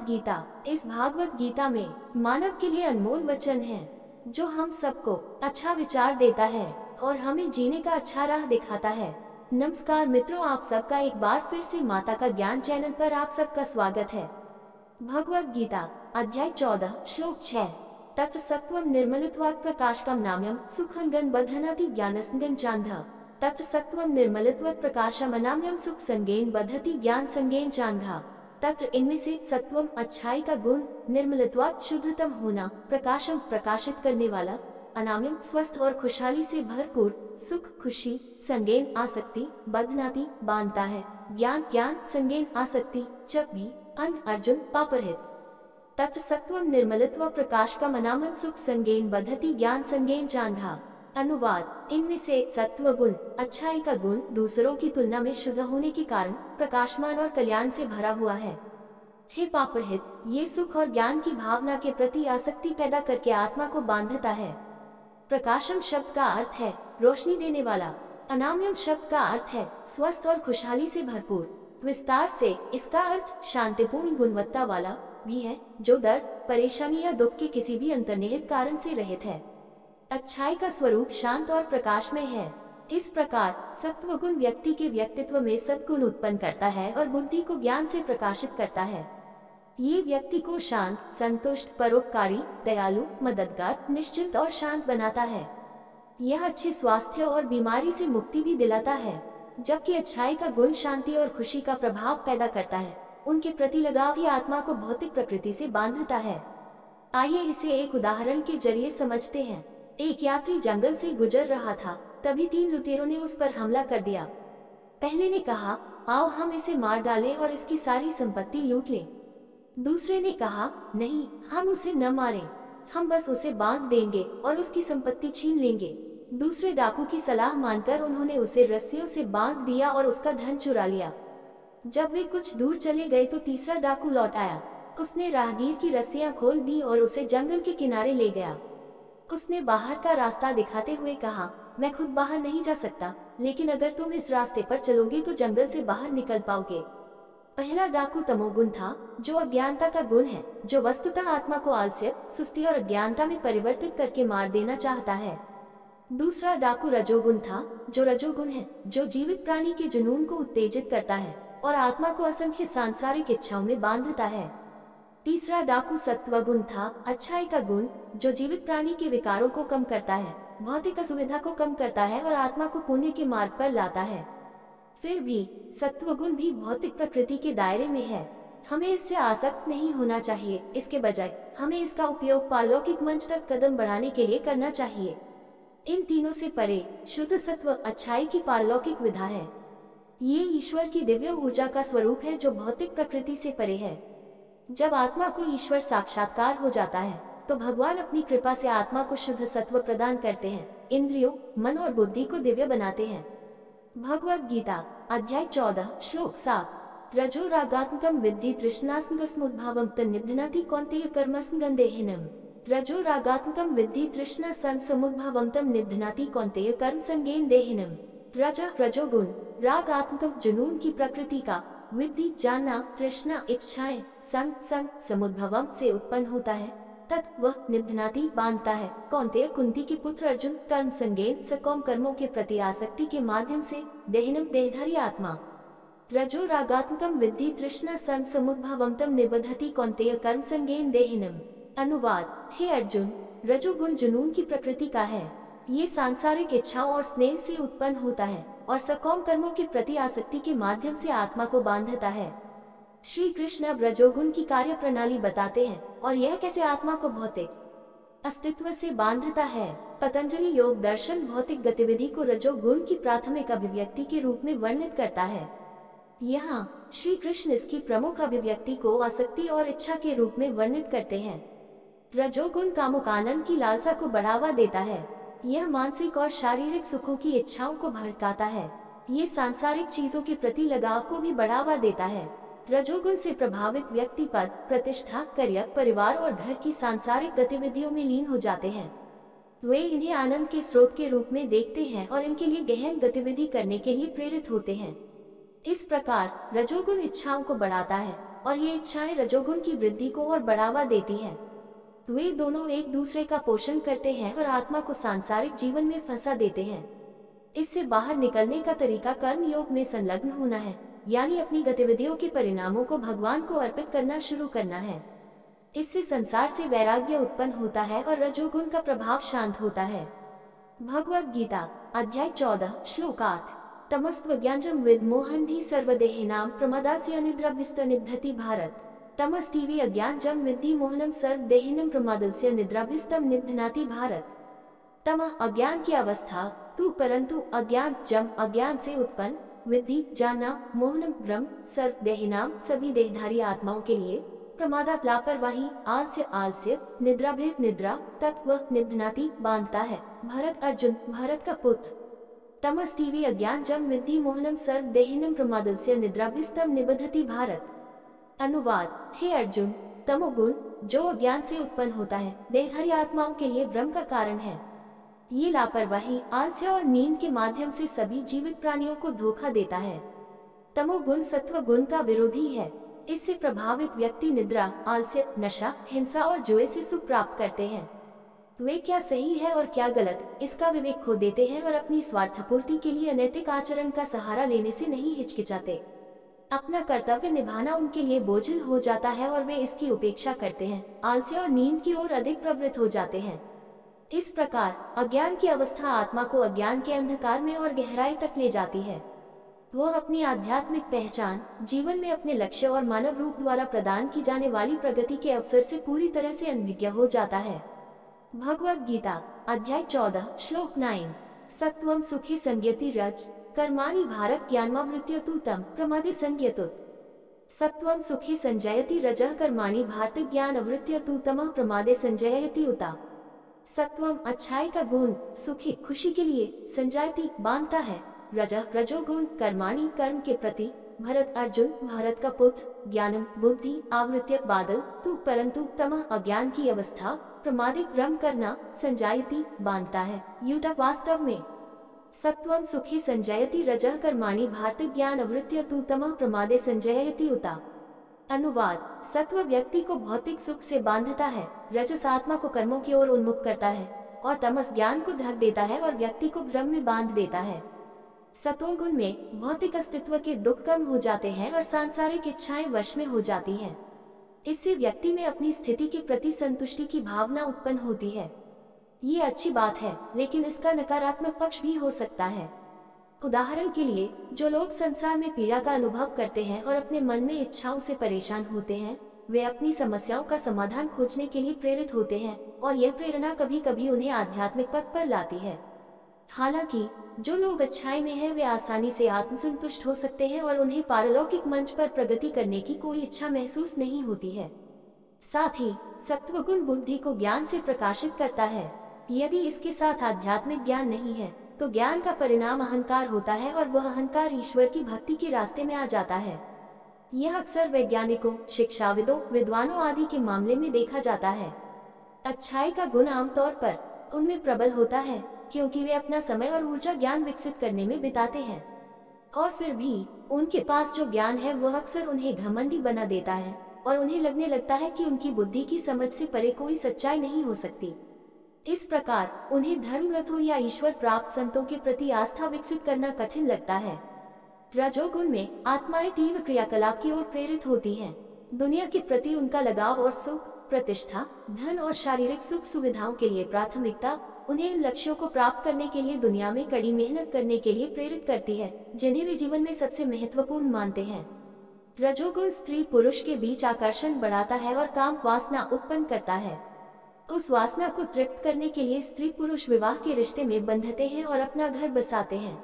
गीता। इस भागवत गीता में मानव के लिए अनमोल वचन है जो हम सबको अच्छा विचार देता है और हमें जीने का अच्छा राह दिखाता है। नमस्कार मित्रों, आप सबका एक बार फिर से माता का ज्ञान चैनल पर आप सबका स्वागत है। भगवत गीता अध्याय 14 श्लोक 6। तत् सत्वं निर्मलत्वात् प्रकाशकं नाम्यं सुखं बध्नाति ज्ञानसंगं चान्धः। तत् सत्वं निर्मलत्वात् प्रकाशम अनाम्यं सुख संगेन बधति ज्ञान संगेन चान्धः। तत्र इनमें से सत्वम अच्छाई का गुण, निर्मलत्वात् शुद्धतम होना, प्रकाशम प्रकाशित करने वाला, अनाम्यम स्वस्थ और खुशहाली से भरपूर, सुख खुशी, संगेन आसक्ति, बध्नाति बांधता है, ज्ञान ज्ञान संगेन आसक्ति च भी अन अर्जुन पापरहित। तत्र सत्वम निर्मलत्व प्रकाश का मनामन सुख संगेन बधति ज्ञान संगेन चान्धः। अनुवाद, इनमें से सत्व गुण, अच्छाई का गुण दूसरों की तुलना में शुद्ध होने के कारण प्रकाशमान और कल्याण से भरा हुआ है। हे पापरहित, ये सुख और ज्ञान की भावना के प्रति आसक्ति पैदा करके आत्मा को बांधता है। प्रकाशम शब्द का अर्थ है रोशनी देने वाला। अनाम्यम शब्द का अर्थ है स्वस्थ और खुशहाली से भरपूर। विस्तार से इसका अर्थ शांतिपूर्ण गुणवत्ता वाला भी है, जो दर्द, परेशानी या दुख के किसी भी अंतर्निहित कारण से रहित है। अच्छाई का स्वरूप शांत और प्रकाशमय है। इस प्रकार सत्व गुण व्यक्ति के व्यक्तित्व में सद्गुण उत्पन्न करता है और बुद्धि को ज्ञान से प्रकाशित करता है। ये व्यक्ति को शांत, संतुष्ट, परोपकारी, दयालु, मददगार, निश्चिंत और शांत बनाता है। यह अच्छे स्वास्थ्य और बीमारी से मुक्ति भी दिलाता है। जबकि अच्छाई का गुण शांति और खुशी का प्रभाव पैदा करता है, उनके प्रति लगाव ही आत्मा को भौतिक प्रकृति से बांधता है। आइए इसे एक उदाहरण के जरिए समझते हैं। एक यात्री जंगल से गुजर रहा था, तभी 3 लुटेरों ने उस पर हमला कर दिया। पहले ने कहा, आओ हम इसे मार डालें और इसकी सारी संपत्ति लूट लें। दूसरे ने कहा, नहीं, हम उसे न मारें, हम बस उसे बांध देंगे और उसकी संपत्ति छीन लेंगे। दूसरे डाकू की सलाह मानकर उन्होंने उसे रस्सियों से बांध दिया और उसका धन चुरा लिया। जब वे कुछ दूर चले गए तो तीसरा डाकू लौट आया। उसने राहगीर की रस्सियां खोल दी और उसे जंगल के किनारे ले गया। उसने बाहर का रास्ता दिखाते हुए कहा, मैं खुद बाहर नहीं जा सकता, लेकिन अगर तुम इस रास्ते पर चलोगे तो जंगल से बाहर निकल पाओगे। पहला डाकू तमोगुण था, जो अज्ञानता का गुण है, जो वस्तुतः आत्मा को आलस्य, सुस्ती और अज्ञानता में परिवर्तित करके मार देना चाहता है। दूसरा डाकू रजोगुण था, जो रजोगुण है, जो जीवित प्राणी के जुनून को उत्तेजित करता है और आत्मा को असंख्य सांसारिक इच्छाओं में बांधता है। तीसरा डाकू सत्वगुण था, अच्छाई का गुण, जो जीवित प्राणी के विकारों को कम करता है, भौतिक असुविधा को कम करता है और आत्मा को पुण्य के मार्ग पर लाता है। फिर भी सत्वगुण भी भौतिक प्रकृति के दायरे में है। हमें इससे आसक्त नहीं होना चाहिए, इसके बजाय हमें इसका उपयोग पारलौकिक मंच तक कदम बढ़ाने के लिए करना चाहिए। इन तीनों से परे शुद्ध सत्व अच्छाई की पारलौकिक विधा है। ये ईश्वर की दिव्य ऊर्जा का स्वरूप है जो भौतिक प्रकृति से परे है। जब आत्मा को ईश्वर साक्षात्कार हो जाता है तो भगवान अपनी कृपा से आत्मा को शुद्ध सत्व प्रदान करते हैं, इंद्रियों, मन और बुद्धि को दिव्य बनाते हैं। भगवत गीता अध्याय 14 श्लोक 7। रजो रागात्मकं विद्धि तृष्णासंगसमुद्भवं तन्निबध्नाति कौन्तेय कर्मसंगं देहिनम्। रजो रागात्मकं विद्धि तृष्णासंगसमुद्भवं तम् निबध्नाति कौन्तेय कर्मसंगेन देहिनम्। रजोगुण रागात्मक जुनून की प्रकृति का, विद्धि जानना, तृष्णा इच्छाएं, संग समुद्भवम से उत्पन्न होता है, तत् वह निबध्नाति बांधता है, कौन्तेय कुंती के पुत्र अर्जुन, कर्म संगेन सकौम कर्मों के प्रति आसक्ति के माध्यम से, देहिनम देहधारी आत्मा। रजो रागात्मकम विद्धि तृष्णा संग समुद्भवम तम निबद्धति कौन्तेय कर्म संगेन देहिनम। अनुवाद, हे अर्जुन, रजोगुण जुनून की प्रकृति का है। ये सांसारिक इच्छाओं और स्नेह से उत्पन्न होता है और सकौम कर्मों के प्रति आसक्ति के माध्यम से आत्मा को बांधता है। श्री कृष्ण अब रजोगुण की कार्य प्रणाली बताते हैं और यह कैसे आत्मा को भौतिक अस्तित्व से बांधता है। पतंजलि योग दर्शन भौतिक गतिविधि को रजोगुण की प्राथमिक अभिव्यक्ति के रूप में वर्णित करता है। यहाँ श्री कृष्ण इसकी प्रमुख अभिव्यक्ति को आसक्ति और इच्छा के रूप में वर्णित करते हैं। रजोगुण कामुक आनंद की लालसा को बढ़ावा देता है। यह मानसिक और शारीरिक सुखों की इच्छाओं को भड़काता है। ये सांसारिक चीजों के प्रति लगाव को भी बढ़ावा देता है। रजोगुण से प्रभावित व्यक्ति पद, प्रतिष्ठा, करियर, परिवार और घर की सांसारिक गतिविधियों में लीन हो जाते हैं। वे इन्हें आनंद के स्रोत के रूप में देखते हैं और इनके लिए गहन गतिविधि करने के लिए प्रेरित होते हैं। इस प्रकार रजोगुण इच्छाओं को बढ़ाता है और ये इच्छाएं रजोगुण की वृद्धि को और बढ़ावा देती हैं। वे दोनों एक दूसरे का पोषण करते हैं और आत्मा को सांसारिक जीवन में फंसा देते हैं। इससे बाहर निकलने का तरीका कर्म योग में संलग्न होना है, यानी अपनी गतिविधियों के परिणामों को भगवान को अर्पित करना शुरू करना है। इससे संसार से वैराग्य उत्पन्न होता है और रजोगुण का प्रभाव शांत होता है। भगवद गीता अध्याय 14 श्लोक 8 तमस्त्वज्ञानजं विद्मोहन्ति सर्वदेहिनां प्रमादास्य निद्राभिस्तनिद्धति भारत। तमस्तीवी अज्ञानजं विद्धि मोहनं सर्वदेहिनं प्रमादस्य निद्राभिस्तं निधनाति भारत। तम अज्ञान की अवस्था तू, परंतु अज्ञान जम अज्ञान से उत्पन्न, विद्धि जानना, मोहनम भ्रम, सर्वदेहिनां सभी देहधारी आत्माओं के लिए, प्रमादात लापरवाही, आलस्य आलस्य, निद्राभित निद्रा, तत्व निधनाति बांधता है। भरत अर्जुन भरत का पुत्र। तमस्तीवी अज्ञान जम विद्धि मोहनम सर्वदेहिनं प्रमादस्य निद्राभिस्तं निबध्यति भारत। अनुवाद, हे अर्जुन, तमोगुण जो अज्ञान से उत्पन्न होता है देहधारी आत्माओं के लिए भ्रम का कारण है। ये लापरवाही, आलस्य और नींद के माध्यम से सभी जीवित प्राणियों को धोखा देता है। तमोगुण सत्व गुण का विरोधी है। इससे प्रभावित व्यक्ति निद्रा, आलस्य, नशा, हिंसा और जुए से सुख प्राप्त करते हैं। वे क्या सही है और क्या गलत, इसका विवेक खो देते हैं और अपनी स्वार्थपूर्ति के लिए अनैतिक आचरण का सहारा लेने से नहीं हिचकिचाते। अपना कर्तव्य निभाना उनके लिए बोझिल हो जाता है और वे इसकी उपेक्षा करते हैं, आलस्य और नींद की ओर अधिक प्रवृत्त हो जाते हैं। इस प्रकार अज्ञान की अवस्था आत्मा को अज्ञान के अंधकार में और गहराई तक ले जाती है। वो अपनी आध्यात्मिक पहचान, जीवन में अपने लक्ष्य और मानव रूप द्वारा प्रदान की जाने वाली प्रगति के अवसर से पूरी तरह से अनभिज्ञ हो जाता है। भगवद गीता अध्याय 14 श्लोक 9 सत्वं सुखी संज्ञति रज कर्माणि भारत ज्ञानमावृत्य तम प्रमादे संज्ञतुत। सत्वं सुखी संजयति रजः कर्माणि भारत ज्ञान अवृत्य तमः प्रमादे संजयति उता। सत्वम अच्छाई का गुण, सुखी खुशी के लिए, संजायति बांधता है, रजः रजोगुण कर्माणि कर्म के प्रति, भरत अर्जुन भरत का पुत्र, ज्ञानम बुद्धि, आवृत्य बादल, तू परंतु तमः अज्ञान की अवस्था, प्रमादिक भ्रम करना, संजायति बांधता है, युता वास्तव में। सत्वम सुखी संजयति रजः कर्माणि भारत ज्ञान अवृत्य तमः प्रमादे संजयति उता। अनुवाद, सत्व व्यक्ति को भौतिक सुख से बांधता है, रजस आत्मा को कर्मों की ओर उन्मुख करता है और तमस ज्ञान को ढक देता है और व्यक्ति को भ्रम में बांध देता है। सत्वगुण में भौतिक अस्तित्व के दुख कम हो जाते हैं और सांसारिक इच्छाएं वश में हो जाती हैं। इससे व्यक्ति में अपनी स्थिति के प्रति संतुष्टि की भावना उत्पन्न होती है। ये अच्छी बात है, लेकिन इसका नकारात्मक पक्ष भी हो सकता है। उदाहरण के लिए, जो लोग संसार में पीड़ा का अनुभव करते हैं और अपने मन में इच्छाओं से परेशान होते हैं, वे अपनी समस्याओं का समाधान खोजने के लिए प्रेरित होते हैं और यह प्रेरणा कभी कभी उन्हें आध्यात्मिक पथ पर लाती है। हालांकि जो लोग अच्छाई में हैं, वे आसानी से आत्मसंतुष्ट हो सकते हैं और उन्हें पारलौकिक मंच पर प्रगति करने की कोई इच्छा महसूस नहीं होती है। साथ ही सत्वगुण बुद्धि को ज्ञान से प्रकाशित करता है। यदि इसके साथ आध्यात्मिक ज्ञान नहीं है, तो ज्ञान का परिणाम अहंकार होता है और वह अहंकार ईश्वर की भक्ति के रास्ते में आ जाता है। यह अक्सर वैज्ञानिकों, शिक्षाविदों, विद्वानों आदि के मामले में देखा जाता है। अच्छाई का गुण आमतौर पर उनमें प्रबल होता है, क्योंकि वे अपना समय और ऊर्जा ज्ञान विकसित करने में बिताते हैं। और फिर भी उनके पास जो ज्ञान है वह अक्सर उन्हें घमंडी बना देता है और उन्हें लगने लगता है कि उनकी बुद्धि की समझ से परे कोई सच्चाई नहीं हो सकती। इस प्रकार उन्हें धर्मरथों या ईश्वर प्राप्त संतों के प्रति आस्था विकसित करना कठिन लगता है। रजोगुण में आत्माएं तीव्र क्रियाकलाप की ओर प्रेरित होती हैं। दुनिया के प्रति उनका लगाव और सुख, प्रतिष्ठा, धन और शारीरिक सुख सुविधाओं के लिए प्राथमिकता उन्हें इन लक्ष्यों को प्राप्त करने के लिए दुनिया में कड़ी मेहनत करने के लिए प्रेरित करती है, जिन्हें वे जीवन में सबसे महत्वपूर्ण मानते हैं। रजोगुण स्त्री पुरुष के बीच आकर्षण बढ़ाता है और काम वासना उत्पन्न करता है। उस वासना को तृप्त करने के लिए स्त्री पुरुष विवाह के रिश्ते में बंधते हैं और अपना घर बसाते हैं।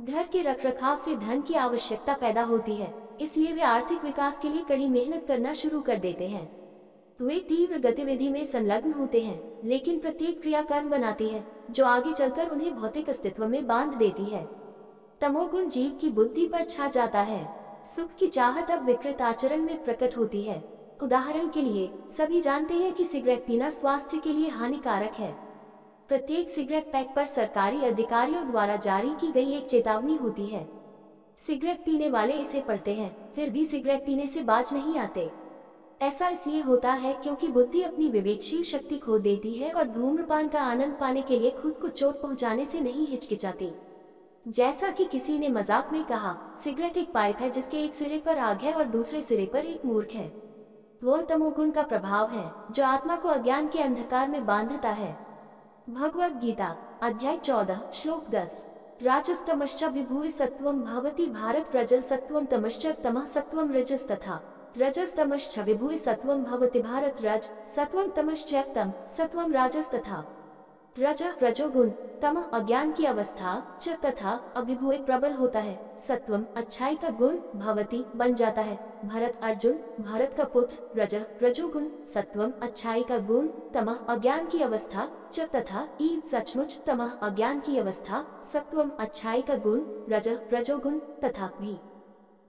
घर के रखरखाव से धन की आवश्यकता पैदा होती है, इसलिए वे आर्थिक विकास के लिए कड़ी मेहनत करना शुरू कर देते हैं। वे तीव्र गतिविधि में संलग्न होते हैं, लेकिन प्रत्येक क्रिया कर्म बनाती है जो आगे चलकर उन्हें भौतिक अस्तित्व में बांध देती है। तमोगुण जीव की बुद्धि पर छा जाता है। सुख की चाहत अब विकृत आचरण में प्रकट होती है। उदाहरण के लिए, सभी जानते हैं कि सिगरेट पीना स्वास्थ्य के लिए हानिकारक है। प्रत्येक सिगरेट पैक पर सरकारी अधिकारियों द्वारा जारी की गई एक चेतावनी होती है। सिगरेट पीने वाले इसे पढ़ते हैं, फिर भी सिगरेट पीने से बाज नहीं आते। ऐसा इसलिए होता है क्योंकि बुद्धि अपनी विवेकशील शक्ति खो देती है और धूम्रपान का आनंद पाने के लिए खुद को चोट पहुंचाने से नहीं हिचकिचाती। जैसा कि किसी ने मजाक में कहा, सिगरेट एक पाइप है जिसके एक सिरे पर आग है और दूसरे सिरे पर एक मूर्ख है। वो तमोगुण का प्रभाव है जो आत्मा को अज्ञान के अंधकार में बांधता है। भगवद गीता अध्याय 14 श्लोक 10। राजस्तमश्च विभुः सत्वं भवति भारत रजसत्वं तमश्च तमः सत्वं रजस्तथा रजस्तमश्च विभुः सत्वं भवति भारत रज सत्वं तमश्च तम सत्वं राजस्तथा। रज रजोगुण, तम अज्ञान की अवस्था, च तथा अभिभूय प्रबल होता है, सत्वम अच्छाई का गुण, भवति बन जाता है। भरत अर्जुन भरत का पुत्र, रज रजोगुण, सत्वम अच्छाई का गुण, तमः अज्ञान की अवस्था, च तथा ई सचमुच तमः अज्ञान की अवस्था, सत्वम अच्छाई का गुण, रज रजोगुण, तथा भी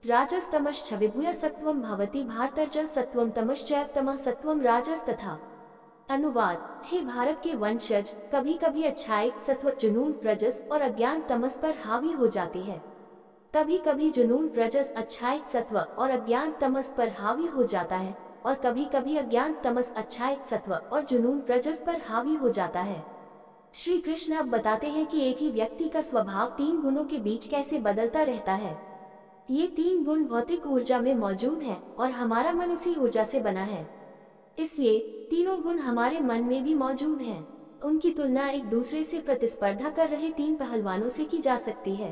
राजस्तमश्च विभूय सत्वम भवति भारतर्ज सत्वम तमश्च तमः सत्वम राजस्तथा। अनुवाद, हे भारत के वंशज, कभी कभी अच्छाई सत्व जुनून रजस और अज्ञान तमस पर हावी हो जाती है। कभी कभी जुनून रजस अच्छाई सत्व और अज्ञान तमस पर हावी हो जाता है और कभी कभी अज्ञान तमस अच्छाई सत्व और जुनून रजस पर हावी हो जाता है। श्री कृष्ण अब बताते हैं कि एक ही व्यक्ति का स्वभाव तीन गुणों के बीच कैसे बदलता रहता है। ये तीन गुण भौतिक ऊर्जा में मौजूद हैं और हमारा मन उसी ऊर्जा से बना है, इसलिए तीनों गुण हमारे मन में भी मौजूद हैं। उनकी तुलना एक दूसरे से प्रतिस्पर्धा कर रहे तीन पहलवानों से की जा सकती है।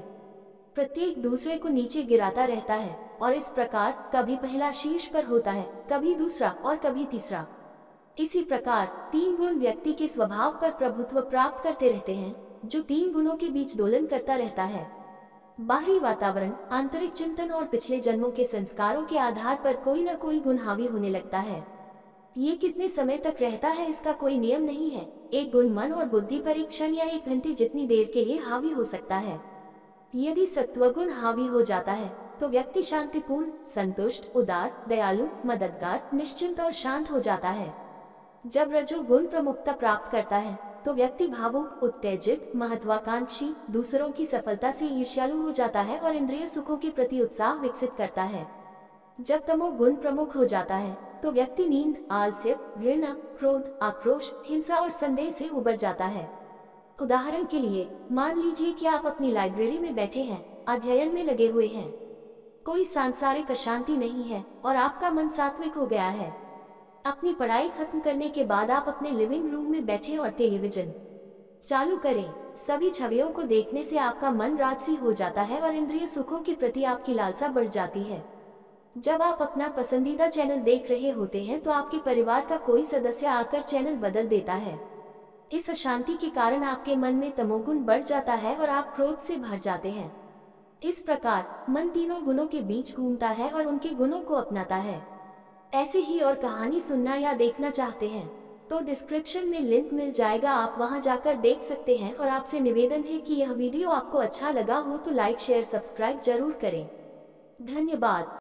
प्रत्येक दूसरे को नीचे गिराता रहता है और इस प्रकार कभी पहला शीर्ष पर होता है, कभी दूसरा और कभी तीसरा। इसी प्रकार तीन गुण व्यक्ति के स्वभाव पर प्रभुत्व प्राप्त करते रहते हैं, जो तीन गुणों के बीच दोलन करता रहता है। बाहरी वातावरण, आंतरिक चिंतन और पिछले जन्मों के संस्कारों के आधार पर कोई न कोई गुण हावी होने लगता है। ये कितने समय तक रहता है इसका कोई नियम नहीं है। एक गुण मन और बुद्धि पर एक क्षण या एक घंटे जितनी देर के लिए हावी हो सकता है। यदि सत्वगुण हावी हो जाता है तो व्यक्ति शांतिपूर्ण, संतुष्ट, उदार, दयालु, मददगार, निश्चिंत और शांत हो जाता है। जब रजोगुण प्रमुखता प्राप्त करता है तो व्यक्ति भावुक, उत्तेजित, महत्वाकांक्षी, दूसरों की सफलता से ईर्ष्यालु हो जाता है और इंद्रिय सुखों के प्रति उत्साह विकसित करता है। जब तमोगुण प्रमुख हो जाता है तो व्यक्ति नींद, आलस्य, घृणा, क्रोध, आक्रोश, हिंसा और संदेह से उबर जाता है। उदाहरण के लिए मान लीजिए कि आप अपनी लाइब्रेरी में बैठे हैं, अध्ययन में लगे हुए हैं। कोई सांसारिक अशांति नहीं है और आपका मन सात्विक हो गया है। अपनी पढ़ाई खत्म करने के बाद आप अपने लिविंग रूम में बैठे और टेलीविजन चालू करें। सभी छवियों को देखने से आपका मन राजसी हो जाता है और इंद्रिय सुखों के प्रति आपकी लालसा बढ़ जाती है। जब आप अपना पसंदीदा चैनल देख रहे होते हैं तो आपके परिवार का कोई सदस्य आकर चैनल बदल देता है। इस अशांति के कारण आपके मन में तमोगुण बढ़ जाता है और आप क्रोध से भर जाते हैं। इस प्रकार मन तीनों गुणों के बीच घूमता है और उनके गुणों को अपनाता है। ऐसे ही और कहानी सुनना या देखना चाहते हैं तो डिस्क्रिप्शन में लिंक मिल जाएगा, आप वहां जाकर देख सकते हैं। और आपसे निवेदन है कि यह वीडियो आपको अच्छा लगा हो तो लाइक, शेयर, सब्सक्राइब जरूर करें। धन्यवाद।